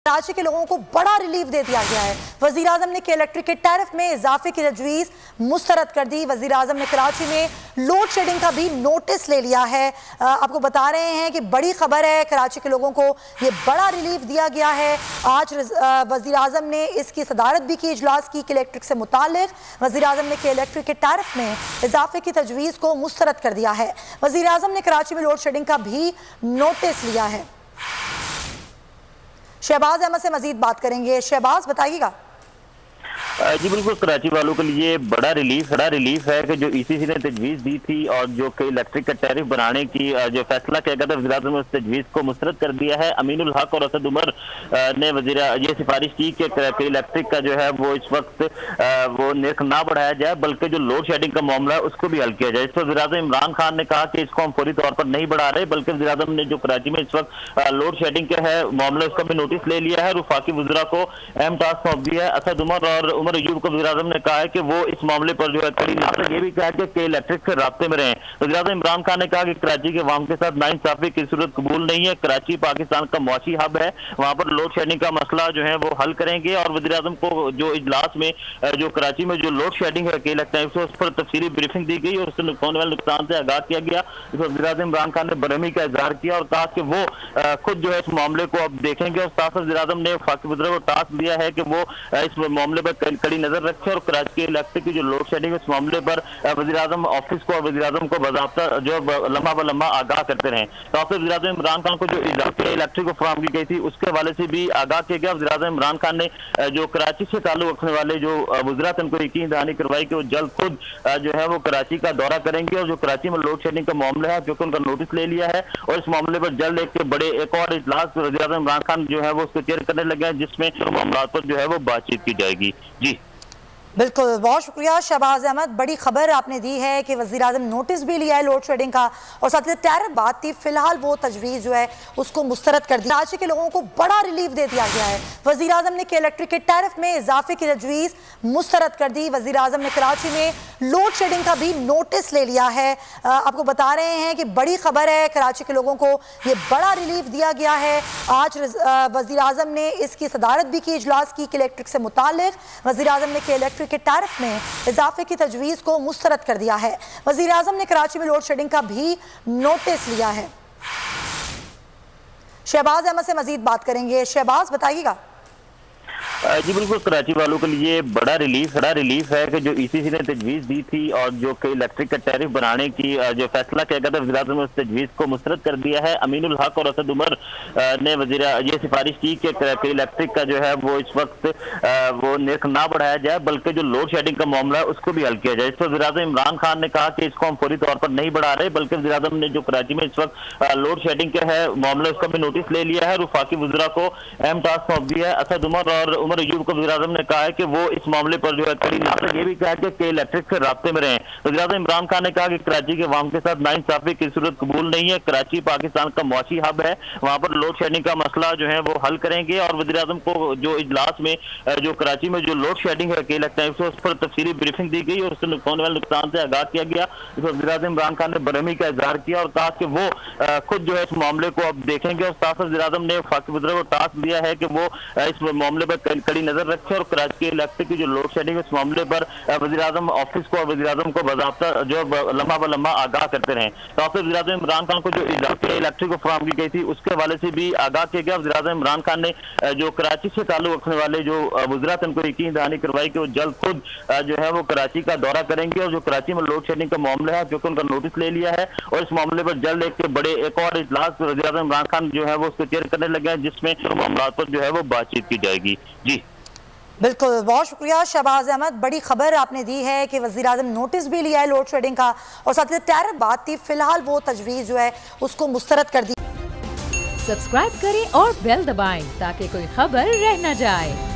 कराची के लोगों को बड़ा रिलीफ दे दिया गया है। वजीर आजम ने के इलेक्ट्रिक के टैरिफ में इजाफे की तजवीज़ मुस्तरद कर दी। वजीर आजम ने कराची में लोड शेडिंग का भी नोटिस ले लिया है। आपको बता रहे हैं कि बड़ी खबर है, कराची के लोगों को ये बड़ा रिलीफ दिया गया है। आज वजीर आजम ने इसकी सदारत भी की, इजलास की के इलेक्ट्रिक से मुतालिक। वजीर आजम ने के इलेक्ट्रिक के टैरिफ में इजाफे की तजवीज़ को मुस्तरद कर दिया है। वजीर आजम ने कराची में लोड शेडिंग का भी नोटिस लिया है। शहबाज अहमद से मजीद बात करेंगे। शहबाज, बताइएगा। जी बिल्कुल, कराची वालों के लिए बड़ा रिलीफ है कि जो ईसीसी ने तजवीज़ दी थी और जो कि इलेक्ट्रिक का टैरिफ बनाने की जो फैसला किया गया था, वज़ीर आज़म ने उस तजवीज़ को मुस्तरद कर दिया है। अमीनुल हक और असद उमर ने ये सिफारिश की कि इलेक्ट्रिक का जो है वो इस वक्त वो निर्ख ना बढ़ाया जाए, बल्कि जो लोड शेडिंग का मामला है उसको भी हल किया जाए। इस पर वज़ीर आज़म इमरान खान ने कहा कि इसको हम फौरी तौर पर नहीं बढ़ा रहे, बल्कि वज़ीर आज़म ने जो कराची में इस वक्त लोड शेडिंग का है मामला, उसका भी नोटिस ले लिया है। वफाकी वज़रा को अहम टास्क सौंप दिया है। असद उमर और उमर अयूब को वज़ीर आज़म ने कहा है कि वो इस मामले पर जो है कड़ी नजर, ये भी कहा है कि इलेक्ट्रिक से रास्ते में रहें। वज़ीर आज़म इमरान खान ने कहा कि कराची के अवाम के साथ नाइंसाफी की सूरत कबूल नहीं है। कराची पाकिस्तान का मुआशी हब है, वहाँ पर लोड शेडिंग का मसला जो है वो हल करेंगे। और वज़ीर आज़म को जो इजलास में जो कराची में जो लोड शेडिंग है के इलेक्ट्रिक से, उस पर तफसीली ब्रीफिंग दी गई और उससे होने वाले नुकसान से आगाह किया गया। इस पर वज़ीर आज़म इमरान खान ने बरहमी का इजहार किया और कहा कि वो खुद जो है इस मामले को अब देखेंगे। और साथ साथ वज़ीर आज़म ने वफाकी वज़रा को टास्क दिया है कि वो इस मामले पर कड़ी नजर रखे और कराची के इलेक्ट्रिक की जो लोड शेडिंग है उस मामले पर वज़ीर आज़म ऑफिस को और वज़ीर आज़म को बाज़ाब्ता जो लम्हा ब लम्हा आगाह करते रहे। तो वज़ीर आज़म इमरान खान को जो इजाफे इलेक्ट्रिक को फराहम की गई थी उसके हवाले से भी आगाह किया गया। वज़ीर आज़म इमरान खान ने जो कराची से ताल्लुक रखने वाले जो वज़रा थे उनको यकीन दहानी करवाई कि वो जल्द खुद जो है वो कराची का दौरा करेंगे और जो कराची में लोड शेडिंग का मामला है जो कि उनका नोटिस ले लिया है और इस मामले पर जल्द एक और इजलास वज़ीर आज़म इमरान खान जो है वो उसको चेयर करने लगे हैं, जिसमें मामला पर जो है वो बातचीत की जाएगी। जी बिल्कुल, बहुत शुक्रिया शहबाज अहमद। बड़ी खबर आपने दी है कि वज़ीर आज़म नोटिस भी लिया है लोड शेडिंग का और साथ ही टैरिफ बात थी, फिलहाल वो तजवीज़ जो है उसको मुस्तरद कर दी। कराची के लोगों को बड़ा रिलीफ दे दिया गया है। वज़ीर आज़म ने के इलेक्ट्रिक के टैरिफ में इजाफे की तजवीज़ मुस्तरद कर दी। वज़ीर आज़म ने कराची में लोड शेडिंग का भी नोटिस ले लिया है। आपको बता रहे हैं कि बड़ी खबर है, कराची के लोगों को ये बड़ा रिलीफ दिया गया है। आज वज़ीर आज़म ने इसकी सदारत भी की, इजलास की के इलेक्ट्रिक से मुतालिक। वज़ीर आज़म ने के इलेक्ट्रिक के टैरिफ में इजाफे की तजवीज़ को मुस्तरद कर दिया है। वज़ीर आज़म ने कराची में लोड शेडिंग का भी नोटिस लिया है। शहबाज अहमद से मजीद बात करेंगे। शहबाज, बताइएगा। जी बिल्कुल, कराची वालों के लिए बड़ा रिलीफ है कि जो ईसीसी ने तजवीज़ दी थी और जो कि इलेक्ट्रिक का टैरिफ बनाने की जो फैसला किया गया था, वज़ीर आज़म ने उस तजवीज़ को मुस्तरद कर दिया है। अमीनुल हक और असद उमर ने ये सिफारिश की कि इलेक्ट्रिक का जो है वो इस वक्त वो निर्ख ना बढ़ाया जाए, बल्कि जो लोड शेडिंग का मामला है उसको भी हल किया जाए। इस पर वज़ीर आज़म इमरान खान ने कहा कि इसको हम फौरी तौर पर नहीं बढ़ा रहे, बल्कि वज़ीर आज़म ने जो कराची में इस वक्त लोड शेडिंग का है मामला, उसका भी नोटिस ले लिया है। वफाकी वज़रा को अहम टास्क सौंप दिया है। असद उमर और उमर अयूब को वज़ीर आज़म ने कहा है कि वो इस मामले पर जो है कड़ी नजर, ये भी कहा है कि इलेक्ट्रिक से रास्ते में रहें। वज़ीर आज़म इमरान खान ने कहा कि कराची के अवाम के साथ नाइंसाफी की सूरत कबूल नहीं है। कराची पाकिस्तान का मुआशी हब है, वहाँ पर लोड शेडिंग का मसला जो है वो हल करेंगे। और वज़ीर आज़म को जो इजलास में जो कराची में जो लोड शेडिंग है के इलेक्ट्रिक से, उस पर तफसीली ब्रीफिंग दी गई और उससे होने वाले नुकसान से आगाह किया गया। इस पर वज़ीर आज़म इमरान खान ने बरहमी का इजहार किया और कहा कि वो खुद जो है इस मामले को अब देखेंगे। और साथ साथ वज़ीर आज़म ने वफाकी वज़रा को टास्क दिया है कि वो इस मामले पर कड़ी नजर रखे और कराची के इलेक्ट्रिक की जो लोड शेडिंग है उस मामले पर वज़ीर आज़म ऑफिस को और वज़ीर आज़म को बाज़ाब्ता जो लम्हा ब लम्हा आगाह करते रहे। तो वज़ीर आज़म इमरान खान को जो इजाफे इलेक्ट्रिक को फराहम की गई थी उसके हवाले से भी आगाह किया गया। वज़ीर आज़म इमरान खान ने जो कराची से ताल्लुक रखने वाले जो वज़रा थे उनको यकीन दहानी करवाई कि वो जल्द खुद जो है वो कराची का दौरा करेंगे और जो कराची में लोड शेडिंग का मामला है जो कि उनका नोटिस ले लिया है और इस मामले पर जल्द एक और इजलास वज़ीर आज़म इमरान खान जो है वो उसको चेयर करने लगे हैं, जिसमें मामला पर जो है वो बातचीत की जाएगी। जी बिल्कुल, बहुत शुक्रिया शहबाज अहमद। बड़ी खबर आपने दी है कि वज़ीर आज़म नोटिस भी लिया है लोड शेडिंग का और साथ ही टैरिफ बात थी, फिलहाल वो तजवीज़ जो है उसको मुस्तरद कर दी। सब्सक्राइब करें और बेल दबाएं ताकि कोई खबर रह न जाए।